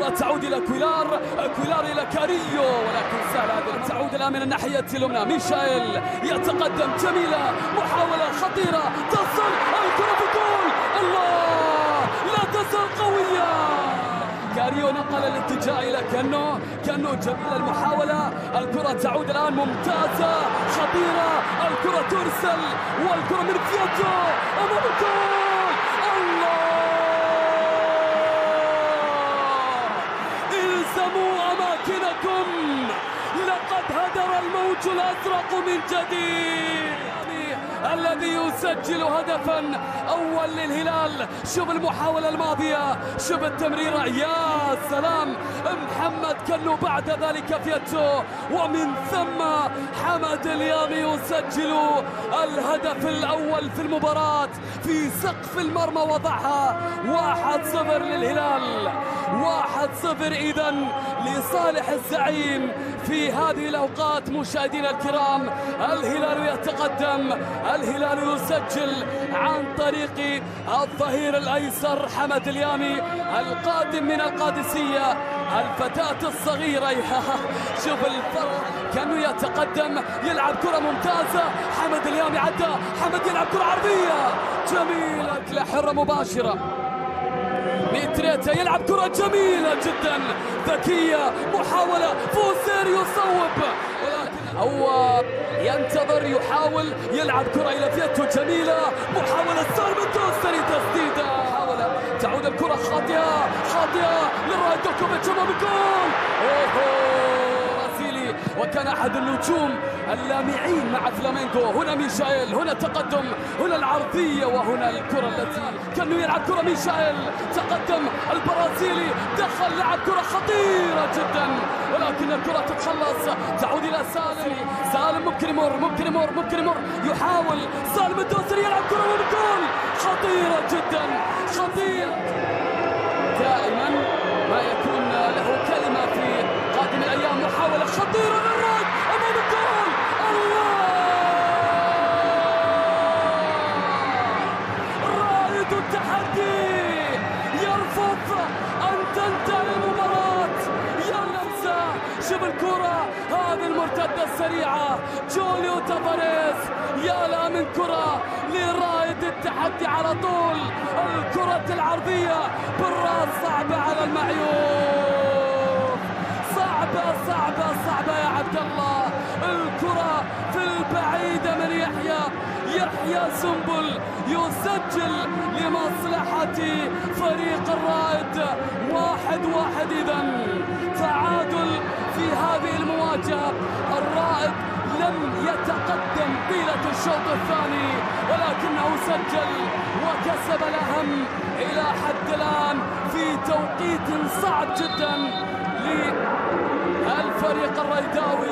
الكرة تعود إلى كويلار إلى كاريو، ولكن سهل هذه تعود الآن من الناحية اليمنى. ميشائيل يتقدم، جميلة، محاولة خطيرة، تصل الكرة في الجول. الله، لا تزال قوية. كاريو نقل الاتجاه إلى كانو جميلة المحاولة، الكرة تعود الآن ممتازة خطيرة، الكرة ترسل والكرة من فياتو أمام الجول. الله، الزموا أماكنكم، لقد هدر الموج الأزرق من جديد الذي يسجل هدفا أول للهلال. شوف المحاولة الماضية، شوف التمريرة، يا سلام، محمد كانو، بعد ذلك فياتو، ومن ثم حمد اليامي يسجل الهدف الأول في المباراة في سقف المرمى، وضعها 1-0 للهلال. 1-0 إذن لصالح الزعيم. في هذه الأوقات مشاهدينا الكرام الهلال يتقدم، الهلال يسجل عن طريق الظهير الأيسر حمد اليامي القادم من القادسية، الفتاة الصغيرة. شوف الفرق، كانوا يتقدم، يلعب كرة ممتازة، حمد اليامي عدى، حمد يلعب كرة عرضية جميلة، ركلة حرة مباشرة. ميتريتا يلعب كرة جميلة جدا ذكية، محاولة، فوزير يصوب، هو ينتظر، يحاول، يلعب كرة إلى فياتو، جميلة، محاولة، سالم الدوسري، تسديدة، محاولة، تعود الكرة خاطئة للرائد دوكوفيتش أمام الجول. برازيلي، وكان أحد النجوم اللامعين مع فلامينغو. هنا ميشائيل، هنا التقدم، هنا العرضية، وهنا الكرة التي كانوا يلعب كرة. ميشائيل تقدم، البرازيلي دخل، لعب كرة خطيرة جدا، ولكن الكرة تتخلص، تعود إلى سالم، ممكن يمر، يحاول سالم الدوسري، يلعب كرة والجول. خطيرة جدا، خطيرة. دائما ما يكون له كلمة في قادم الأيام. محاولة خطيرة للرائد أمام الجول. الله، رائد التحدي يرفض أن تنتهي المباراة، يلمسها. شوف الكرة، هذه المرتدة السريعة، جوليو تافاريز، يا لا من كرة لرائد التحدي على طول. الكرة العرضية بالراس، صعبة على المعيوف، صعبة يا عبد الله. الكرة في البعيدة من يحيى سنبل، يسجل لمصلحة فريق الرائد. 1-1 إذن، تعادل في هذه المواجهة. الرائد لم يتقدم طيلة الشوط الثاني، ولكنه سجل وكسب الأهم إلى حد الآن في توقيت صعب جدا للفريق الريداوي.